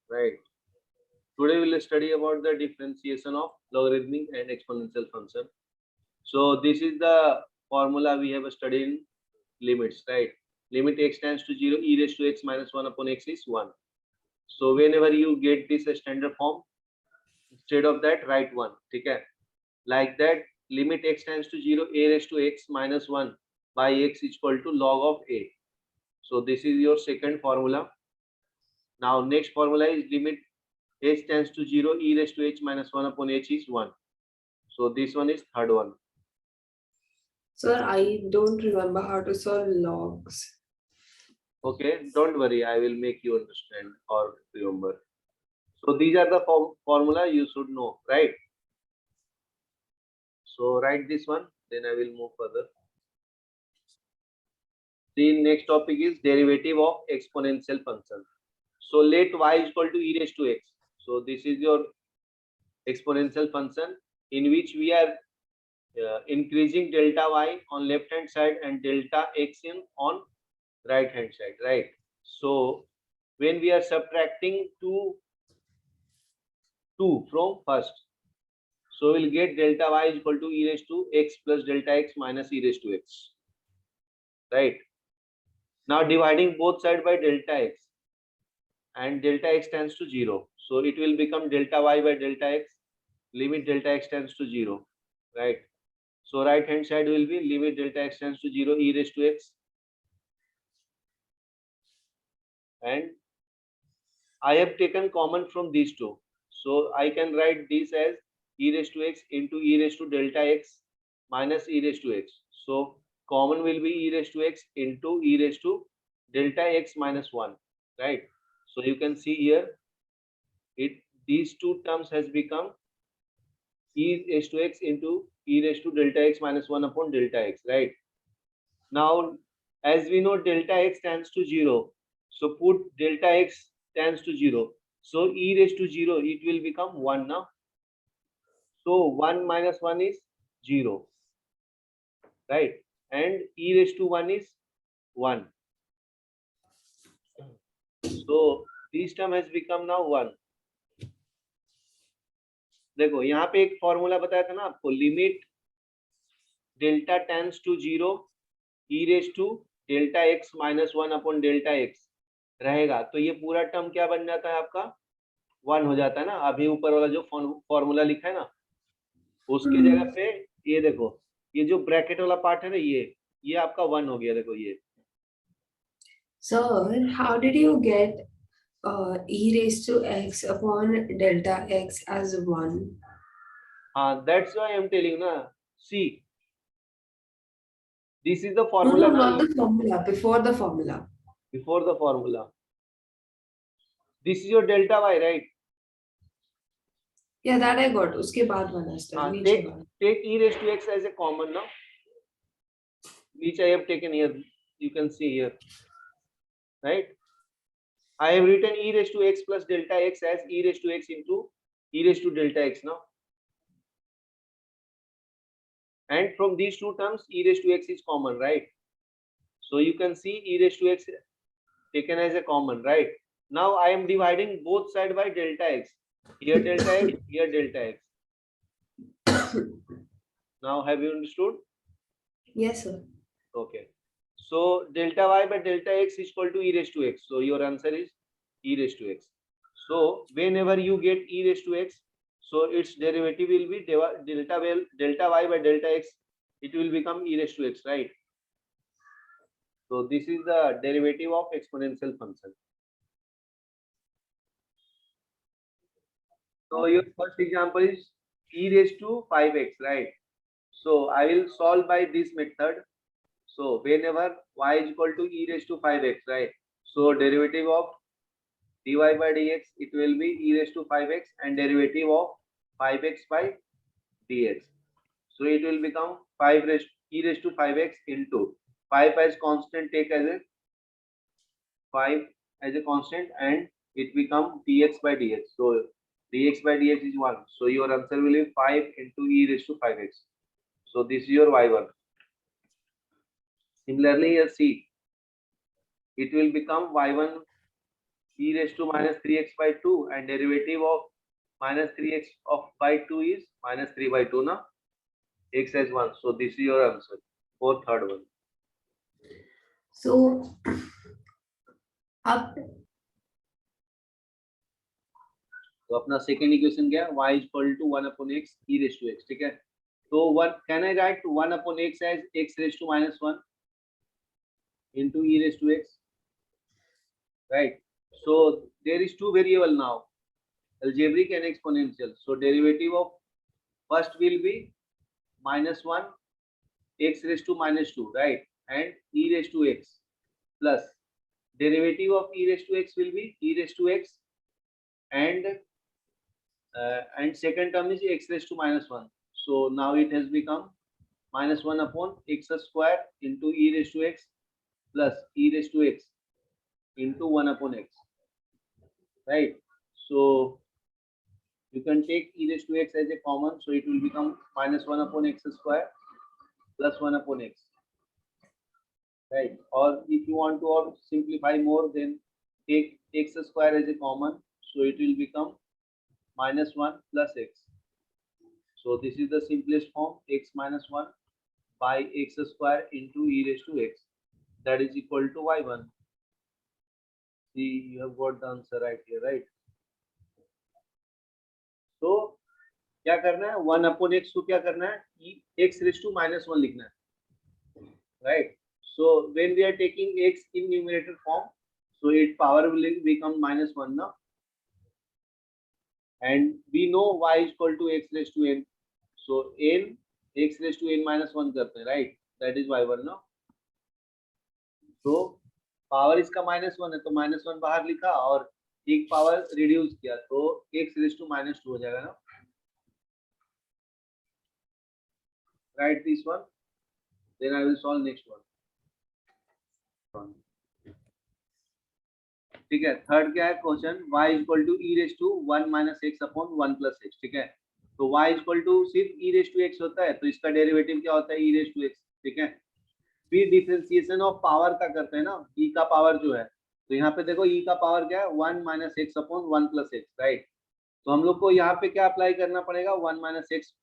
right? Today we will study about the differentiation of logarithmic and exponential function. So this is the formula we have studied in limits, right? Limit x tends to 0, e raised to x minus 1 upon x is 1. So whenever you get this standard form, instead of that write 1. Okay? Like that, limit x tends to 0, a raised to x minus 1 by x is equal to log of a. So this is your second formula. Now next formula is limit h tends to 0, e raised to h minus 1 upon h is 1. So this one is third one. Sir, I don't remember how to solve logs. Okay, don't worry, I will make you understand or remember. So these are the formula you should know, right? So write this one, then I will move further. The next topic is derivative of exponential function. So let y is equal to e raised to x. So this is your exponential function in which we are increasing delta y on left hand side and delta x in on right hand side, right? So when we are subtracting 2 from first, so we'll get delta y is equal to e raised to x plus delta x minus e raised to x, right? Now dividing both sides by delta x, and delta x tends to 0, so it will become delta y by delta x, limit delta x tends to 0, right? So right hand side will be limit delta x tends to 0, e raised to x, and I have taken common from these two, so I can write this as e raised to x into e raised to delta x minus e raised to x. So common will be e raised to x into e raised to delta x minus 1, right? So you can see here, it these two terms has become e raised to x into e raised to delta x minus 1 upon delta x, right? Now, as we know, delta x tends to 0. So put delta x tends to 0. So e raised to 0, it will become 1 now. So 1 minus 1 is 0, right? And e raised to 1 is 1. So this term has become now 1. देखो यहाँ पे एक formula बताया था ना आपको, limit delta tends to 0 e raise to delta x minus 1 upon delta x रहेगा, तो ये पूरा टर्म क्या बन जाता है आपका 1 हो जाता है ना। अभी ऊपर वाला जो फॉर्मूला लिखा है ना, उसकी जगह पे ये देखो, ये जो ब्रैकेट वाला पार्ट है ना, ये आपका 1 हो गया, देखो ये। Sir, how did you get e raised to x upon delta x as 1? हाँ, that's why I am telling ना, see this is the No, formula no, ना, not the formula, before the formula. Before the formula, this is your delta Y, right? Yeah, that I got. उसके बाद वाला step, हाँ, नीचे take वाला. Take e raised to x as a common now, which I have taken here, you can see here, right? I have written e raised to x plus delta x as e raised to x into e raised to delta x now. And from these two terms, e raised to x is common, right? So you can see e raised to x taken as a common, right? Now I am dividing both sides by delta x. Here delta x, here delta x. Now have you understood? Yes, sir. Okay. So delta y by delta x is equal to e raised to x. So your answer is e raised to x. So whenever you get e raised to x, so its derivative will be delta y by delta x. It will become e raised to x, right? So this is the derivative of exponential function. So your first example is e raised to 5x, right? So I will solve by this method. So whenever y is equal to e raised to 5x, right? So derivative of dy by dx, it will be e raised to 5x, and derivative of 5x by dx. So it will become 5 raised e raised to 5x into 5 as constant, take as a 5 as a constant, and it become dx by dx. So dx by dx is 1. So your answer will be 5 into e raised to 5x. So this is your y1. Similarly, here C, it will become y1 e raised to minus 3x by 2 and derivative of minus 3x of by 2 is minus 3 by 2 na, x as 1. So this is your answer for third one. So अब तो अपना second equation क्या है, y equal to 1 upon x e raise to x. ठीक है, तो 1 can I write 1 upon x as x raise to minus 1 into e raised to x, right? So there is two variable now, algebraic and exponential. So derivative of first will be minus 1 x raised to minus 2, right? And e raised to x plus derivative of e raised to x will be e raised to x and second term is x raised to minus 1. So now it has become minus 1 upon x square into e raised to x plus e raised to x into 1 upon x, right? So you can take e raised to x as a common, so it will become minus 1 upon x square plus 1 upon x, right? Or if you want to simplify more, then take x square as a common, so it will become minus 1 plus x. So this is the simplest form, x minus 1 by x square into e raised to x, that is equal to y1. See, you have got the answer right here, right? So क्या करना है, 1 upon x को क्या करना है, x raised to minus 1 लिखना है, right? So when we are taking x in numerator form, so its power will become minus 1 now, and we know y is equal to x raised to n, so n x raised to n minus 1 करते हैं, right? That is y1 now. तो power इसका minus 1 है, तो minus 1 बाहर लिखा और एक पावर रिड्यूस किया, तो x रेज टू माइनस 2 हो जाएगा ना, write this one, then I will solve next one. ठीक है, थर्ड क्या है question, y equal to e raise to 1 minus x upon 1 plus x. ठीक है, तो y इक्वल टू सिर्फ e रेज टू x होता है, तो इसका डेरिवेटिव क्या होता है, e रेज टू x. ठीक है, फिर डिफरेंशिएशन ऑफ पावर का करते हैं ना, e का पावर जो है, तो यहाँ पे देखो e का पावर क्या है, 1 minus x upon 1 plus x, right? तो हम लोग को यहाँ पे क्या अप्लाई करना पड़ेगा, 1 minus x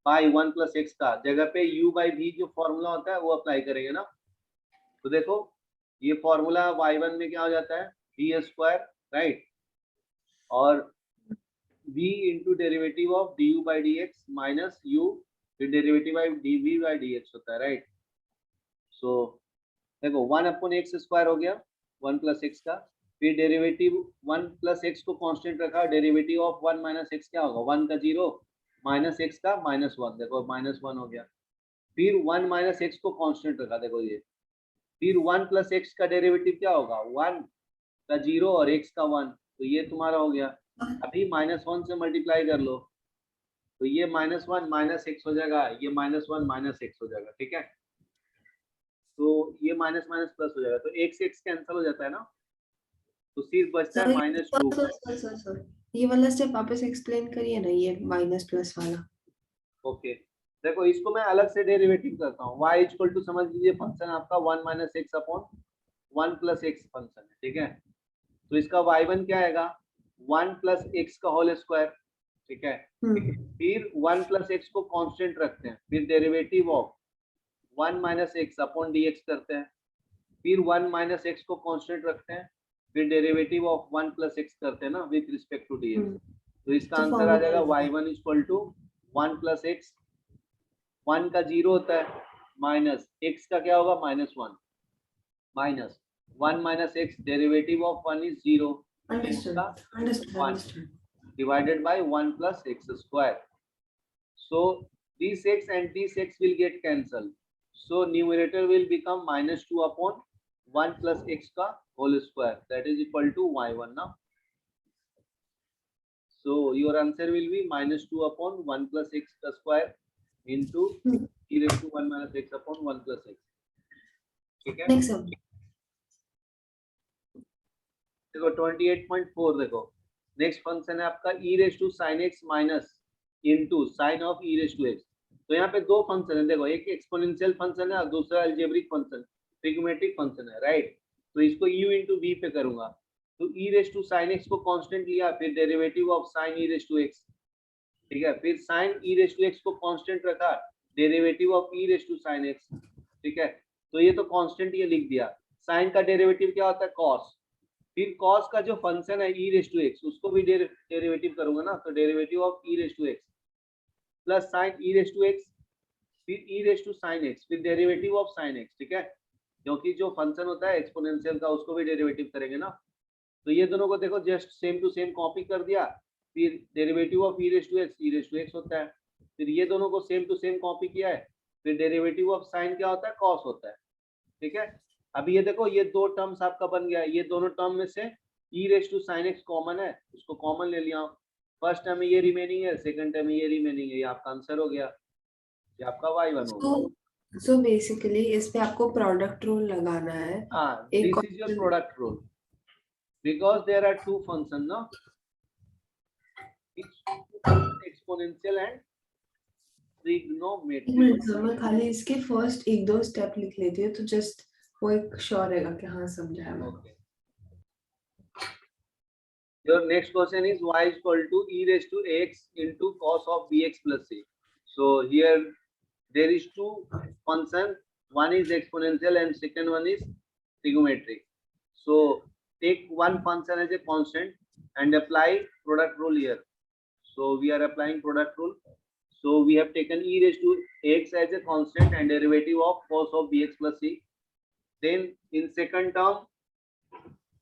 by 1 plus x का जगह पे u बाई v जो फॉर्मूला होता है वो अप्लाई करेंगे ना. तो देखो ये फॉर्मूला y1 में क्या हो जाता है, v स्क्वायर, राइट? और v into derivative of du by D x minus u फिर derivative by dv by dx होता है, राइट? सो देखो 1 अपॉन एक्स स्क्वायर हो गया 1 प्लस एक्स का, फिर डेरिवेटिव 1 प्लस एक्स को कांस्टेंट रखा, डेरिवेटिव ऑफ 1 माइनस एक्स क्या होगा, 1 का 0 माइनस एक्स का माइनस 1, देखो माइनस 1 हो गया, फिर 1 माइनस एक्स को कांस्टेंट रखा, देखो ये, फिर 1 प्लस एक्स का डेरिवेटिव क्या होगा, 1 का 0 और एक्स का 1, तो ये तुम्हारा हो गया. अभी माइनस 1 से मल्टीप्लाई कर लो, तो ये माइनस 1 माइनस एक्स हो जाएगा, ये माइनस 1 माइनस एक्स हो जाएगा. ठीक है, तो ये माइनस माइनस प्लस हो जाएगा, तो एक्स एक्स कैंसिल हो जाता है ना, तो सिर्फ बचता है माइनस 2. ये वाला स्टेप वापस एक्सप्लेन करिए ना, ये माइनस प्लस वाला. ओके, देखो इसको मैं अलग से डेरिवेटिव करता हूँ. y इक्वल टू समझ लीजिए फंक्शन आपका 1 minus x upon 1 plus x function है. ठीक है, तो इसका y1 क्या आएगा, 1 प्लस एक्स का होल स्क्वायर. ठीक है, फिर 1 प्लस एक्स को कांस्टेंट रखते हैं, फिर derivative of 1 minus x upon dx करते हैं, फिर 1 माइनस एक्स को कांस्टेंट रखते हैं, फिर डेरिवेटिव ऑफ 1 प्लस एक्स करते हैं ना विद रिस्पेक्ट टू dx. तो इसका आंसर आ जाएगा y1 equal to 1 plus x, 1 का 0 होता है, माइनस x का क्या होगा, minus 1, minus 1 minus x, derivative of 1 is 0, divided by 1 plus x square. So this x and this x will get cancelled. So numerator will become minus 2 upon 1 plus x का whole square, that is equal to y1 now. So your answer will be minus 2 upon 1 plus x का square into e raised to 1 minus x upon 1 plus x. ठीक है, देखो 28.4 देखो, next function है आपका e raised to sin x minus into sin of e raised to x. तो यहाँ पे दो फंक्शन है, देखो एक एक्सपोनेंशियल फंक्शन है और दूसरा अलजेब्रिक फंक्शन, ट्रिग्नोमेट्रिक फंक्शन है, राइट? तो इसको u इंटू v पे करूंगा, तो e raise to sine x को कांस्टेंट लिया, फिर derivative of sine e raise to x, ठीक है, फिर sine e raise to x को कांस्टेंट रखा, derivative of e raise to sine x, ठीक है, तो ये तो कांस्टेंट ये लिख दिया। साइन का डेरिवेटिव क्या होता है, cos, फिर cos का जो फंक्शन है e रेस टू एक्स उसको भी डेरिवेटिव करूंगा ना, तो derivative of e raise to x plus sine e raise to x, फिर e raise to sine x, फिर डेरिवेटिव ऑफ साइन एक्स, ठीक है, क्योंकि जो फंक्शन होता है एक्सपोनेंशियल का उसको भी डेरिवेटिव करेंगे ना, तो ये दोनों को देखो just same to same copy कर दिया, फिर derivative of e raise to x होता है, फिर ये दोनों को सेम टू सेम कॉपी किया है, फिर डेरिवेटिव ऑफ साइन क्या होता है, cos होता है, ठीक है। अभी ये देखो ये दो टर्म्स आपका बन गया, ये दोनों टर्म में से e raise to sine x common है, उसको कॉमन ले लिया, फर्स्ट टर्म में ये रिमेनिंग है, सेकंड टर्म में ये रिमेनिंग है, ये आपका आंसर हो गया, ये आपका y1 हो गया। सो बेसिकली इस पे आपको प्रोडक्ट रूल लगाना है। हाँ, एक this is your product rule because there are two functions, no, exponential and trigonometric। मैं खाली इसके फर्स्ट एक दो स्टेप लिख लेती हूँ तो जस्ट वो एक श्योर रहेगा कि हाँ समझा मैं। Okay. Your next question is y is equal to e raised to x into cos of bx plus c. So here there is two functions, one is exponential and second one is trigonometric. So take one function as a constant and apply product rule here. So we are applying product rule. So we have taken e raised to x as a constant and derivative of cos of bx plus c. Then in second term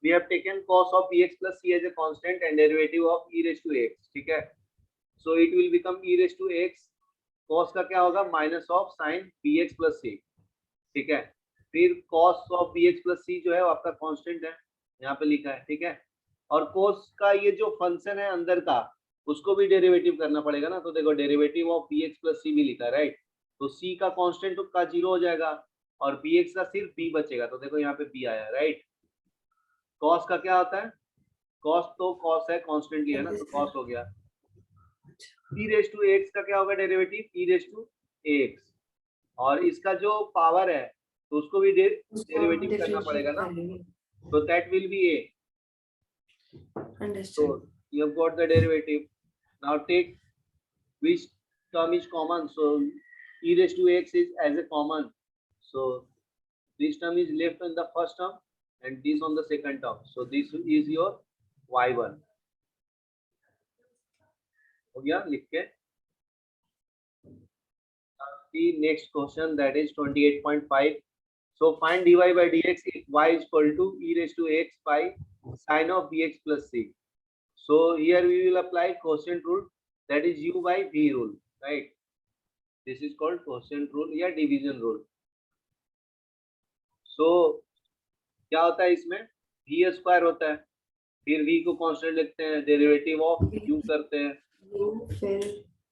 we have taken cos of bx plus c as a constant and derivative of e raised to x, ठीक है, so it will become e raised to x, cos का क्या होगा minus of sin bx plus c, ठीक है, फिर cos of bx plus c जो है वो आपका कांस्टेंट है, यहाँ पे लिखा है, ठीक है, और cos का ये जो फंक्शन है अंदर का उसको भी डेरिवेटिव करना पड़ेगा ना, तो देखो derivative of bx plus c भी लिखा है, राइट, तो c का कांस्टेंट का 0 हो जाएगा और bx का सिर्फ b बचेगा, तो देखो यहाँ पे b आया, राइट। cos का क्या होता है, cos तो cos है, कांस्टेंट लिया है ना, तो cos हो गया, e रेज टू x का क्या होगा derivative, e raise to x, और इसका जो पावर है तो उसको भी डेरिवेटिव करना पड़ेगा ना, तो that will be a, so you have got the derivative, now take which term is common, so e raised to x is as a common, so this term is left in the first term and this on the second term, so this is your y1 हो गया लिख के। The next question, that is 28.5, so find dy by dx if y is equal to e raised to x by sin of bx plus c. So here we will apply quotient rule, that is u by v rule, right, this is called quotient rule या division rule। so क्या होता है इसमें, v square होता है, फिर v को constant लिखते हैं, डेरिवेटिव ऑफ u करते हैं,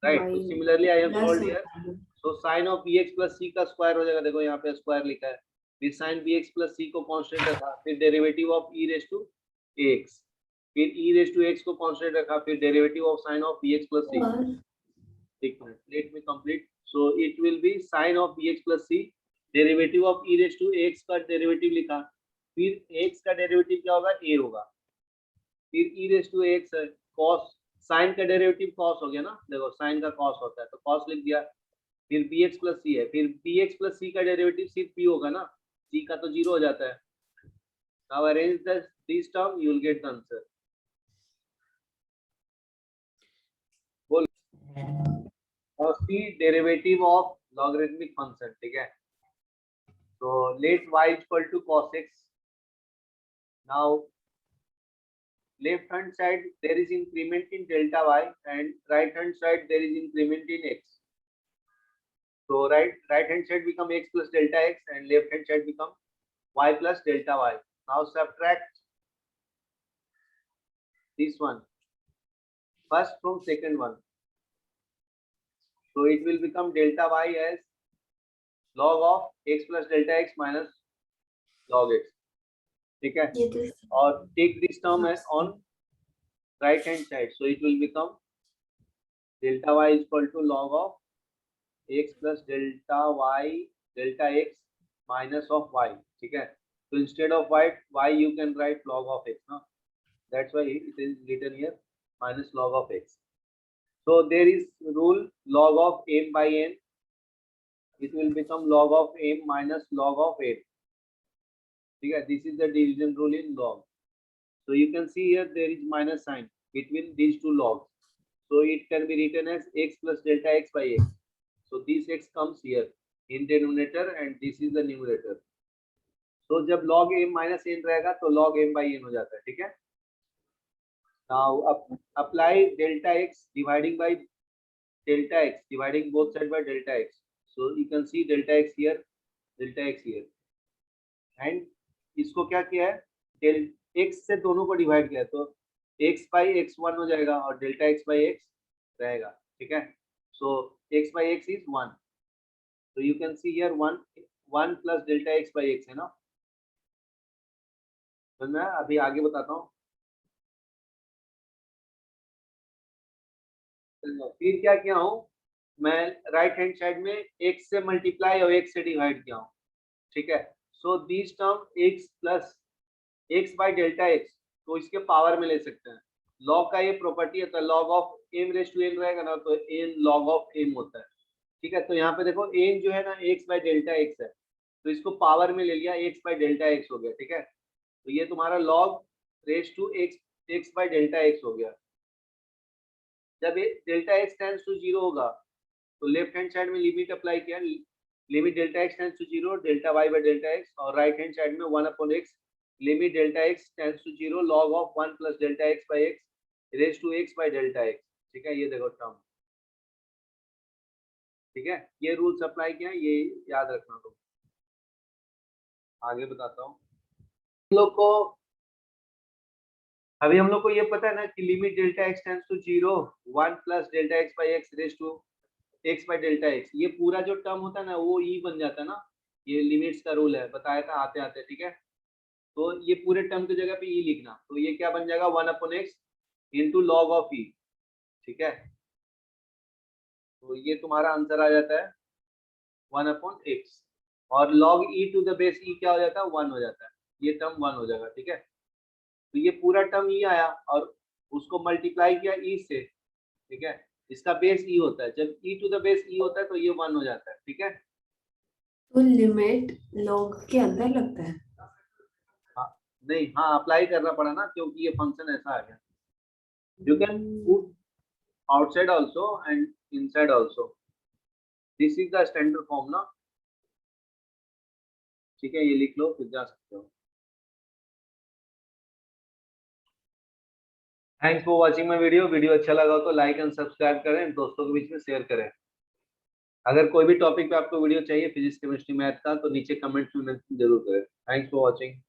राइट, तो similarly I have solved here, so sin of bx plus c का स्क्वायर हो जाएगा, देखो यहाँ पे स्क्वायर लिखा है, फिर sin bx plus c को कांस्टेंट रखा, फिर derivative of e raise to x, फिर e रेज टू x को कांस्टेंट रखा, फिर derivative of sin of bx plus c, एक minute let me complete, so it will be sin of bx plus c, derivative of e raise to x का derivative लिखा, फिर x का derivative क्या होगा, a होगा, फिर e रेज टू x है, cos साइन का डेरिवेटिव cos हो गया ना, देखो साइन का cos होता है तो cos लिख दिया, फिर bx plus c है, फिर bx plus c का डेरिवेटिव सिर्फ p होगा ना, c का तो 0 हो जाता है, now arrange this term you will get the answer, बोल, now c derivative of logarithmic function, ठीक है, so let y equal to cos x, now left hand side there is increment in delta y and right hand side there is increment in x, so right hand side become x plus delta x and left hand side become y plus delta y, now subtract this one first from second one, so it will become delta y as log of x plus delta x minus log x, ठीक है, और take this term as on right hand side, so it will become delta y is equal to log of x plus delta y delta x minus of y, ठीक है, so instead of y you can write log of x ना, That's why it is written here minus log of x. So there is rule log of m by n. It will become log of m minus log of n. Okay, this is the division rule in log. So you can see here there is minus sign between these two logs. So it can be written as x plus delta x by x. So this x comes here in denominator and this is the numerator. So जब log m minus n रहेगा तो log m by n हो जाता है, ठीक है? Now apply delta x dividing by delta x, dividing both sides by delta x. So you can see delta x here, and इसको क्या किया है? del x से दोनों को डिवाइड किया है, तो x by x1 हो जाएगा और delta x by x रहेगा, ठीक है? So x by x is 1. So you can see here 1 plus delta x by x है ना? तो मैं अभी आगे बताता हूँ. फिर क्या किया हूँ, मैं राइट हैंड साइड में x से मल्टीप्लाई और x से डिवाइड किया हूँ, ठीक है? So this term x plus x by delta x, तो इसके पावर में ले सकते हैं. लॉग का ये प्रॉपर्टी है, तो log of m raise to n रहेगा ना, तो n लॉग ऑफ m होता है, ठीक है? तो यहाँ पे देखो n जो है ना x बाय डेल्टा x है, तो इसको पावर में ले लिया, x बाय डेल्टा x हो गया, ठीक है? तो ये तुम्हारा log raise to x by delta x हो गया. जब डेल्टा x टेंड्स टू 0 होगा तो लेफ्ट हैंड साइड में लिमिट अप्लाई किया, limit delta x tends to 0 delta y by delta x, और राइट हैंड साइड में 1 upon x limit delta x tends to 0 log of 1 plus delta x by x raise to x by delta x, ठीक है? ये देखो term, ठीक है? ये rules apply किया, ये याद रखना. तुम आगे बताता हूँ. अभी हम लोग को ये पता है ना कि limit delta x tends to 0 1 plus delta x by x raise to x by delta x, ये पूरा जो टर्म होता है ना वो e बन जाता है ना. ये लिमिट्स का रूल है, बताया था आते आते, ठीक है? तो ये पूरे टर्म की जगह पे e लिखना, तो ये क्या बन जाएगा 1 upon x into log of e, ठीक है? तो ये तुम्हारा आंसर आ जाता है 1 अपॉन x, और log e to the base e क्या हो जाता है 1 हो जाता है, ये टर्म 1 हो जाएगा, ठीक है? तो ये पूरा टर्म e आया और उसको मल्टीप्लाई किया e से, ठीक है? इसका बेस e होता है, जब e to the base e होता है तो ये 1 हो जाता है, ठीक है? तो लिमिट लॉग के अंदर लगता है? हाँ, नहीं, हाँ अप्लाई करना पड़ा ना, क्योंकि ये फंक्शन ऐसा आ गया. You can put outside also and inside also, this is the standard form ना, ठीक है? ये लिख लो, फिर जा सकते हो. Thanks for watching my video अच्छा लगा हो तो लाइक एंड सब्सक्राइब करें, दोस्तों के बीच में शेयर करें. अगर कोई भी टॉपिक पे आपको वीडियो चाहिए फिजिक्स केमिस्ट्री मैथ का, तो नीचे कमेंट में जरूर करें. Thanks for watching.